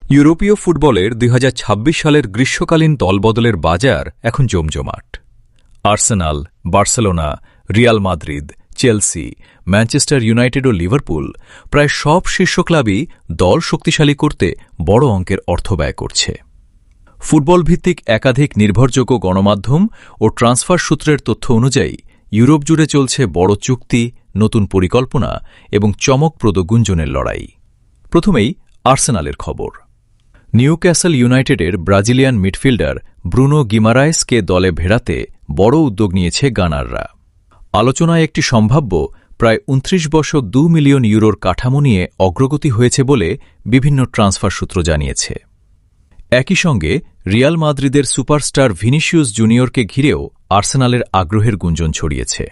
ইউরোপীয় ফুটবলের ২০২৬ সালের গ্রীষ্মকালীন দলবদলের বাজার এখন জমজমাট। Arsenal, Barcelona, Real Madrid, Chelsea, Manchester United ও লিভারপুল প্রায় সব শীর্ষ ক্লাবই দল শক্তিশালী করতে বড় অঙ্কের অর্থ ব্যয় করছে। ফুটবলভিত্তিক একাধিক নির্ভরযোগ্য গণমাধ্যম ও ট্রান্সফার সূত্রের তথ্য অনুযায়ী ইউরোপ জুড়ে চলছে বড় চুক্তি, নতুন পরিকল্পনা এবং চমকপ্রদ গুঞ্জনের লড়াই। প্রথমেই আর্সেনালের খবর। নিউক্যাসল ইউনাইটেডের ব্রাজিলিয়ান মিডফিল্ডার ব্রুনো গিমারায়েসকে দলে ভেড়াতে বড় উদ্যোগ নিয়েছে গানাররা। আলোচনায় একটি সম্ভাব্য প্রায় ২৯ 2 মিলিয়ন ইউরোর কাঠামো নিয়ে অগ্রগতি হয়েছে বলে বিভিন্ন ট্রান্সফার সূত্র জানিয়েছে। একই সঙ্গে রিয়াল মাদ্রিদের সুপারস্টার ভিনিসিয়াস জুনিয়রকে ঘিরেও আর্সেনালের আগ্রহের গুঞ্জন ছড়িয়েছে।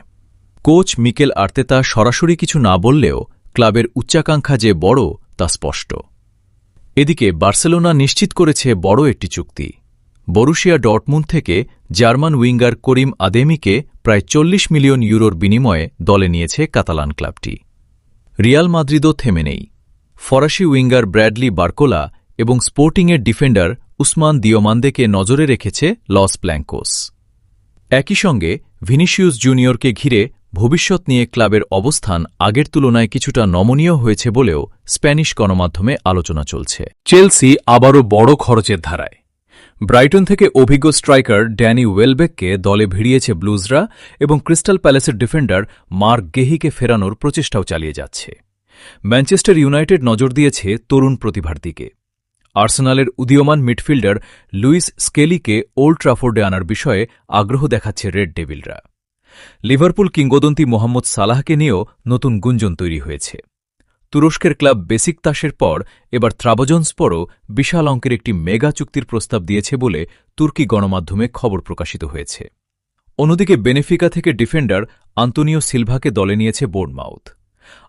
কোচ মিকেল আর্তেতা সরাসরি কিছু না বললেও ক্লাবের উচ্চাকাঙ্ক্ষা যে বড় তা স্পষ্ট। এদিকে বার্সেলোনা নিশ্চিত করেছে বড় একটি চুক্তি। বরুশিয়া ডর্টমুন্ড থেকে জার্মান উইঙ্গার করিম আদেমিকে প্রায় ৪০ মিলিয়ন ইউরোর বিনিময়ে দলে নিয়েছে কাতালান ক্লাবটি। রিয়াল মাদ্রিদও থেমে নেই। ফরাসি উইঙ্গার ব্র্যাডলি বার্কোলা এবং স্পোর্টিংয়ের ডিফেন্ডার উসমান দিওমান্দেকে নজরে রেখেছে লস ব্ল্যাঙ্কোস। একই সঙ্গে ভিনিসিয়াস জুনিয়রকে ঘিরে ভবিষ্যৎ নিয়ে ক্লাবের অবস্থান আগের তুলনায় কিছুটা নমনীয় হয়েছে বলেও স্প্যানিশ গণমাধ্যমে আলোচনা চলছে। চেলসি আবারও বড় খরচের ধারায়। ব্রাইটন থেকে অভিজ্ঞ স্ট্রাইকার ড্যানি ওয়েলবেককে দলে ভিড়িয়েছে ব্লুজরা এবং ক্রিস্টাল প্যালেসের ডিফেন্ডার মার্ক গেহিকে ফেরানোর প্রচেষ্টাও চালিয়ে যাচ্ছে। ম্যানচেস্টার ইউনাইটেড নজর দিয়েছে তরুণ প্রতিভার দিকে। আর্সেনালের উদীয়মান মিডফিল্ডার লুইস স্কেলিকে ওল্ড ট্রাফোর্ডে আনার বিষয়ে আগ্রহ দেখাচ্ছে রেড ডেভিলরা। লিভারপুল কিংবদন্তি মোহাম্মদ সালাহকে নিয়েও নতুন গুঞ্জন তৈরি হয়েছে। তুরস্কের ক্লাব বেসিকতাসের পর এবার ত্রাবজনস্পরও বিশাল অঙ্কের একটি মেগা চুক্তির প্রস্তাব দিয়েছে বলে তুর্কি গণমাধ্যমে খবর প্রকাশিত হয়েছে। অন্যদিকে বেনেফিকা থেকে ডিফেন্ডার আন্তোনিও সিলভাকে দলে নিয়েছে বোর্নমাউথ।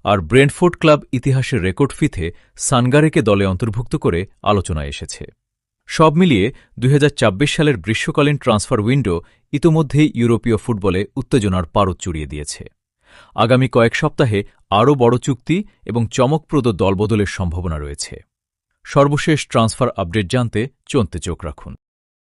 আর ব্রেন্টফোর্ড ক্লাব ইতিহাসের রেকর্ড ফিতে সানগারেকে দলে অন্তর্ভুক্ত করে আলোচনায় এসেছে। সব মিলিয়ে ২০২৪ সালের গ্রীষ্মকালীন ট্রান্সফার উইন্ডো ইতোমধ্যেই ইউরোপীয় ফুটবলে উত্তেজনার পারদ চড়িয়ে দিয়েছে। আগামী কয়েক সপ্তাহে আরও বড় চুক্তি এবং চমকপ্রদ দলবদলের সম্ভাবনা রয়েছে। সর্বশেষ ট্রান্সফার আপডেট জানতে চোখ রাখুন।